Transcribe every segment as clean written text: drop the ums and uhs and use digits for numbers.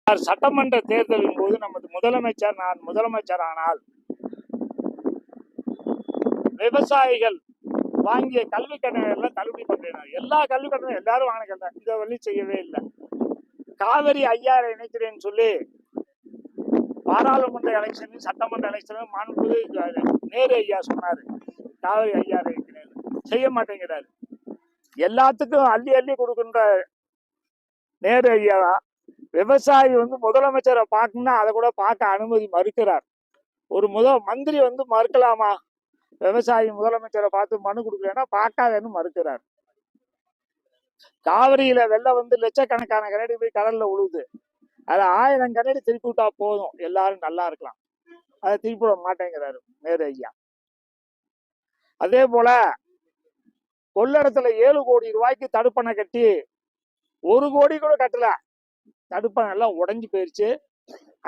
சட்டமன்ற தேர்தலின் போது நமது முதலமைச்சர் நான் முதலமைச்சர் ஆனால் விவசாயிகள் வாங்கிய கல்வி கடனை தள்ளுபடி பண்றேன். எல்லா கல்வி கடனும் எல்லாரும் வாங்கின இதை வழி செய்யவே இல்லை. காவிரி 5000 இணைக்கிறேன்னு சொல்லி பாராளுமன்ற எலெக்ஷன் சட்டமன்ற எலெக்ஷன் மாண்புமிகு நேரு ஐயா சொன்னாரு, காவிரி 5000 இணைக்கிறேன், செய்ய மாட்டேங்கிறாரு. எல்லாத்துக்கும் அள்ளி அள்ளி கொடுக்கின்ற நேரு ஐயா விவசாயி முதலமைச்சரை பார்க்கணும்னா அதை கூட பார்க்க அனுமதி மறுக்கிறார். ஒரு மந்திரி மறுக்கலாமா? விவசாயி முதலமைச்சரை பார்த்து மனு கொடுக்கலன்னா பார்க்காதன்னு மறுக்கிறார். காவிரியில வெள்ளம் லட்சக்கணக்கான கனடி போய் கடல்ல உழுவுது. அது 1000 கனடி திருப்பி விட்டா போதும், எல்லாரும் நல்லா இருக்கலாம். அதை திருப்பி விட மாட்டேங்கிறாரு நேரு ஐயா. அதே போல கொள்ளடத்துல 7 கோடி ரூபாய்க்கு தடுப்பணை கட்டி 1 கோடி கூட கட்டல. தடுப்பணை எல்லாம் உடஞ்சி போயிருச்சு.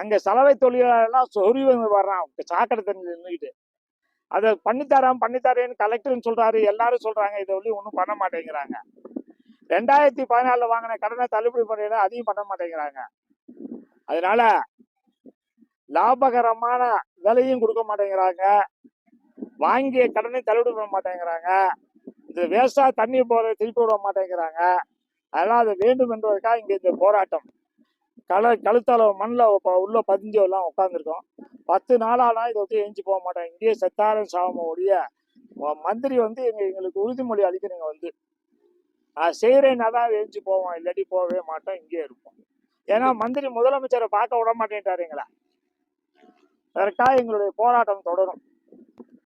அங்க சலவை தொழிலாளர்லாம் சொறி வர்றான் சாக்கடை தண்ணி நின்றுக்கிட்டு. அதை பண்ணித்தாரேன்னு கலெக்டர்னு சொல்றாரு, எல்லாரும் சொல்றாங்க. இதை ஒன்றும் பண்ண மாட்டேங்கிறாங்க. 2014 வாங்கின கடனை தள்ளுபடி பண்ண அதையும் பண்ண மாட்டேங்கிறாங்க. அதனால லாபகரமான விலையும் கொடுக்க மாட்டேங்கிறாங்க, வாங்கிய கடனை தள்ளுபடி பண்ண மாட்டேங்கிறாங்க, இந்த வேஸ்டா தண்ணி போற திருப்பி விட மாட்டேங்கிறாங்க. அதெல்லாம் அது வேண்டும் என்பதற்காக இங்க இந்த போராட்டம். கழுத்தால மண்ணில் உள்ள பதிஞ்சு எல்லாம் உட்காந்துருக்கோம். 10 நாளானா இதை எழுந்து போக மாட்டேன். இங்கேயே செத்தாரம் சாம ஒழிய மந்திரி எங்களுக்கு உறுதிமொழி அளிக்கிறீங்க நான் செய்யறேன்னா தான் எழுந்து போவோம், இல்லாட்டி போகவே மாட்டோம், இங்கே இருப்போம். ஏன்னா மந்திரி முதலமைச்சரை பார்க்க விட மாட்டேன்ட்டாருங்களா. அதற்காக எங்களுடைய போராட்டம் தொடரும்.